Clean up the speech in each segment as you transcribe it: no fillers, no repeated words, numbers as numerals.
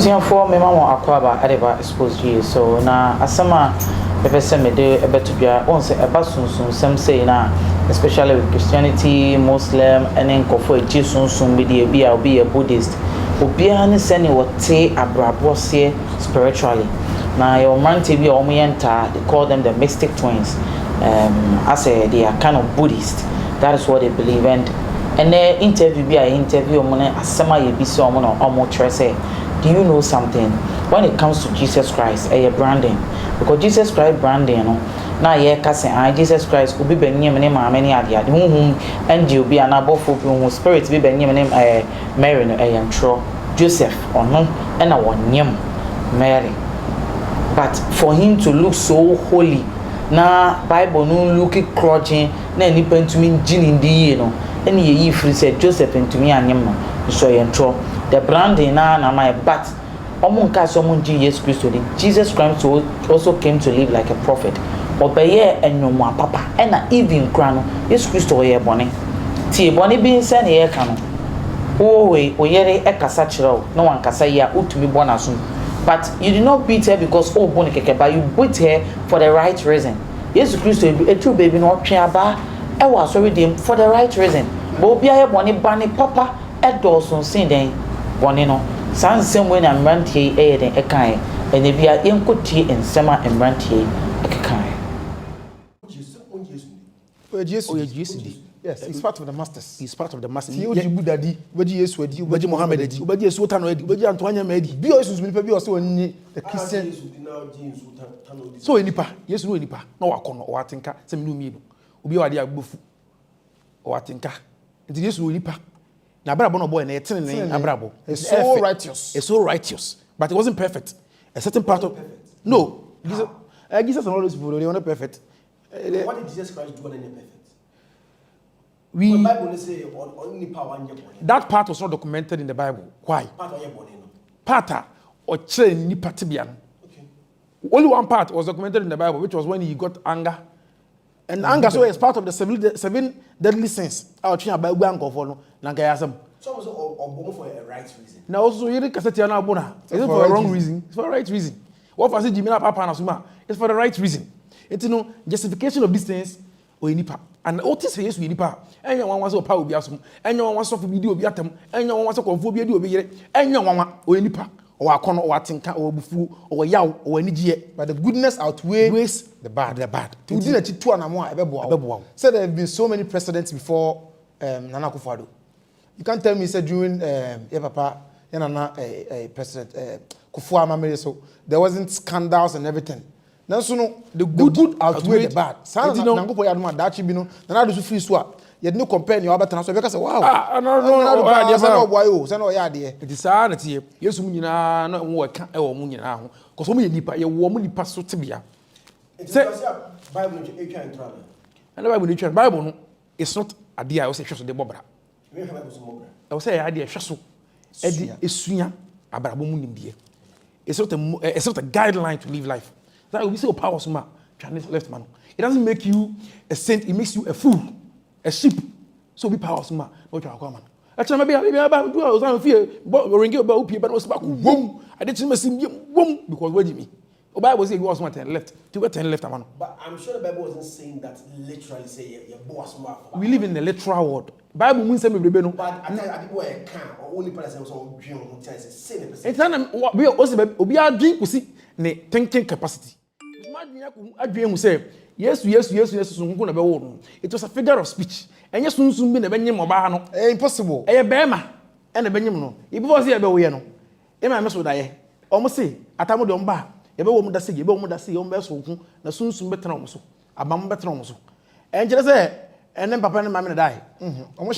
Abusian for me mama akwaba adeba Xposed so na asama pepese me de ebetubia on say eba sunsun some say na especially with Christianity, Muslim and nkofo eji sunsun be dey be a Buddhist obia ne se ne wote abrabose spiritually na your man TV or enter they call them the mystic twins as they are kind of Buddhist. That is what they believe. And the interview be I interview money asema ye bi so omo no omo try say, do you know something when it comes to Jesus Christ branding? Because Jesus Christ branding you know na ye ka say Jesus Christ obi benyem ne ma many ade honhum and you be an abofo bi spirit bi benyem ne Mary no yentro Joseph ono na wonyem Mary, but for him to look so holy na Bible no look crouching na ni pentumi gin ndi no any ye free said Joseph ntumi anyem no so yentro the branding na my but omunka so munji Jesus Christ. Jesus Christ also came to live like a prophet obeye enwoma papa and even krano Jesus Christ o ye bone tie bone bi nse na ye ka no we oyere ekasa chiro no wan kasa ya utumi bona so. But you did not beat her because bone keke, but you beat her for the right reason. Jesus Christ a true baby no twa e was already for the right reason. But obia ye bone bane papa e do so sin den bone no san same way na mrantie e den e kan e na bia yenkotie ensema mrantie e kan. Jesus. Yes, he's part of the masters. He's part of the masters. He oji Budadi, oji Yesu edi, oji Muhammad edi, oji Yesu tano edi, oji Antoine edi. Bi Yesu zunipa bi ose woni the Christian. So enipa, Yesu no enipa. Na wakono o atenka se minu mi no. Obi wade agbofu. O atenka. Nti Yesu no enipa. Na abrabo no boy na etene ne abrabo. It's so righteous. It's so righteous, but it wasn't perfect. A certain part of no. Jesus and all those people they were not perfect. What did Jesus Christ do when he perfect? The Bible say only power that part was not documented in the Bible. Why? Part or chain ni patibian. Okay. Only one part was documented in the Bible, which was when he got anger. And anger so is part of the seven deadly sins. Our china by bank of no nankayasam. So also for a right reason. Now also you kaseti na bona. Is it for a wrong reason? It's for a right reason. What for say Jimmy papa na suma? It's for the right reason. It's no justification of these things or nipa. And otis say yes we nipa. Enya wan wan so pa obi asom. Enya wan wan so bi di obi atam. Enya wan wan so konfo bi di obi yere. Enya wan wan o nipa. O akono o atenka o bufu o yaw o anigye. But the goodness outweighs the bad. To do na chitu anamo a ebebo. So there have been so many precedents before Nana Akufo-Addo. You can't tell me say during papa Nana president Kufuor Amamere so there wasn't scandals and everything. Now, so no, the good outweigh the bad. Sana na ngopo ya duma dachi bi no na do so free so a ye no compare ni obetana so be ka say wow. No sana boy o sana o ya de. It is sana tie Yesu mu nyina na wo ka e wo mu nyina ho. Cause wo mu nipa ye wo mu nipa so tebia. Say Bible no e twa entraba. And the Bible no twa Bible no it's not ade a wo say hweso de bobra. Me ha Bible so bobra. I will say ade hweso e di esunya abrabo mu nimdie. It's not a guideline to live life. That will be so powerful, man. Left man. It doesn't make you a saint. It makes you a fool, a sheep. So be powerful, man. What you are, man. Actually, maybe I was on fear. But ring about people, but was back. Boom. I didn't see boom because what do you mean? The Bible says he was 110 left. 210 left, man. But I'm sure the Bible wasn't saying that literally. Say your boss man. We live in the literal world. Bible means something we no. But I tell you, people can or only person so dream who tells us say the it's not what we also we are dream to see ne thinking capacity. Adwene say yes so nko na be wo no. It was a figure of speech. Enye sunsun bi na be nyem oba no. Impossible. Eye bema e na be nyem no. Ibi for say e be wo ye no. E ma me so da ye. Omo say atamo de omba ye be wo mu da say ye be wo mu da say ye omba so nko na sunsun be tena omo so. Abam be tena omo so. Enje say enen papa ne mama na dai. Omo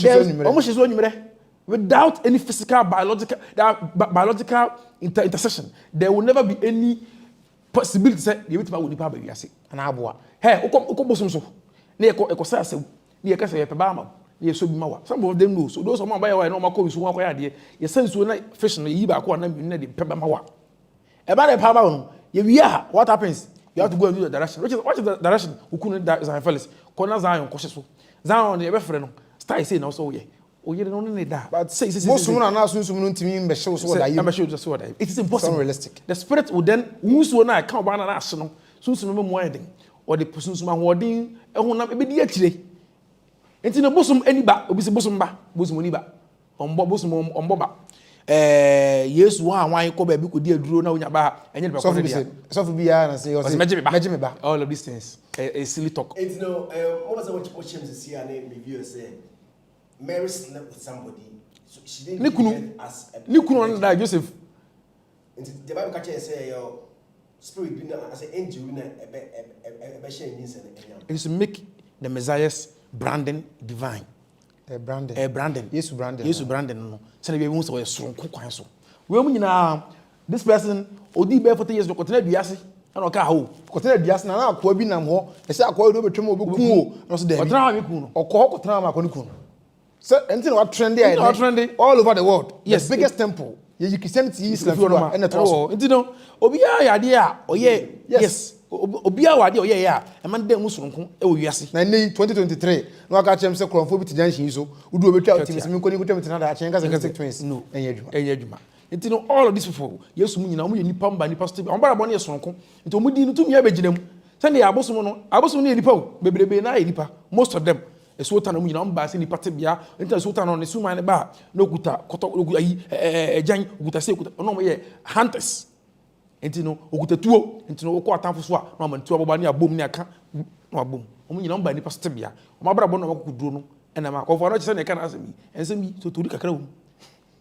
shizo nyimre. Without any physical biological intercession, there will never be any possibility say you will be able to say an aboa. Hey, okobosom so. Na eko say asem. Na ye kase ye peba ma. Na so bi ma wa. Some of them know. So those some buy no ma ko so wan ko ya de. Ye sense so na fish no yi ba ko na de peba ma wa. E ba de peba no. Ye wi a what happens? You have to go and do the direction. What is the direction? Ukunu Zion Felix. Kona Zion ko so. Zion ye be frɛ no. Style say na so ye. o yere no ne da But say most women na sunsun no ntimi mbehye so da I'm sure so that it is impossible. Unrealistic. The spirit will then whoso na account ba na ahye no sunsun no mo eden or the sunsun ma hoden ehunam ebedi akire enti no bosom ani ba obi se bosom ba bosom ani ba ombo bosom ombo ba yesu wa anwan ko ba bi ko di aduro na onya ba enye be ko dia so for bia na say meje me ba all of these things a silly talk. And no, what was I watching to see and then review say Mary slept with somebody, so she didn't give as Nikunu na Joseph. And the Bible catcher say your spirit be as an angel in a shame is to make the Messiah's branding divine. Branding. Yes, branding. No. So we want to strong kwan so. We nyina this person odi be 40 years no continue biase. Ana ka ho. Continue biase na akwa bi nam ho. E say akwa do betwem obi kun o. No so dem. Otra ma kun no. Okọ kotra ma akwa kun. So anything what trendy all over the world. Yes, the biggest temple. You Christianity Islam and the trust. Enti no obiya ya de a oye yes. Obiya wa de oye ya e man dem soronko e wo wiase. Na nei 2023 no aka chem se kronfo bi tijanhin so. Udu obetwa optimism mi nkoni kutem tina da achen ga se twins. No. Enye adwuma. Enti no all of these people yesu mu nyina mu ye nipa mba nipa stable. On bara bo ne soronko. Enti omu di no tumi abegina mu. Sane ya abosom no ne nipa o. Bebrebe na ye nipa. Most of them esota na mu nyina mba se nipa tebia. Enti esota no ne suma ne ba no kuta koto ayi ejan kuta se kuta. No mo ye hunters. Enti no okuta tuo. Enti no okọ atamfo so a no man tuo boba ne abom ne aka no abom. Omu nyina mba nipa tebia. O ma bara bo no makuduro no. Ena ma kofo no chese ne ka na asemi. Ensemi so tori kakra wo.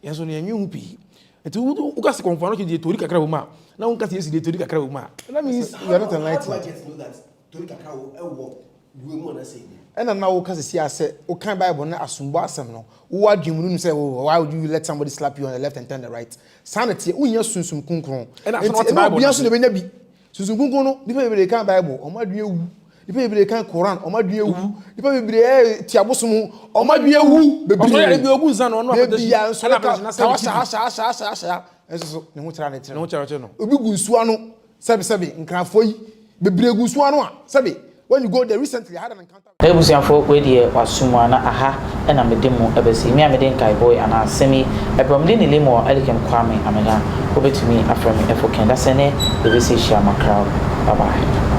Yenso ne enyu hu pi. Enti u ka se kofo no ke tori kakra wo ma. Na un ka se yesi tori kakra wo ma. That means you are not enlightened. Why just know that tori kakra wo e wo we mu na say. And now we can see ase o kan Bible na asumbo asem no. Wo adwum nu say why would you let somebody slap you on the left and turn the right? Sanity unya sunsum kunkun. And that's what the Bible says. So benya bi. Sunsum kunkun no nipa bebere kan Bible o ma dwen ewu. Nipa bebere kan Quran o ma dwen ewu. Nipa bebere ti abosom o ma dwen ewu. Bebere ya bi ogun san no after ya so ka eso ne ho tira ne tira. Ne ho tira no. Obi gunsu ano sebe nkrafo yi bebere gunsu ano a sebe when you go there recently I had an encounter. Ebusianfo we de wasumwa na aha na medemu ebesi mi amede nkai boy ana semi ebromde ni limo alikem kwame amega obetumi aframi efo kenda sene ebesi share my crowd. Bye bye.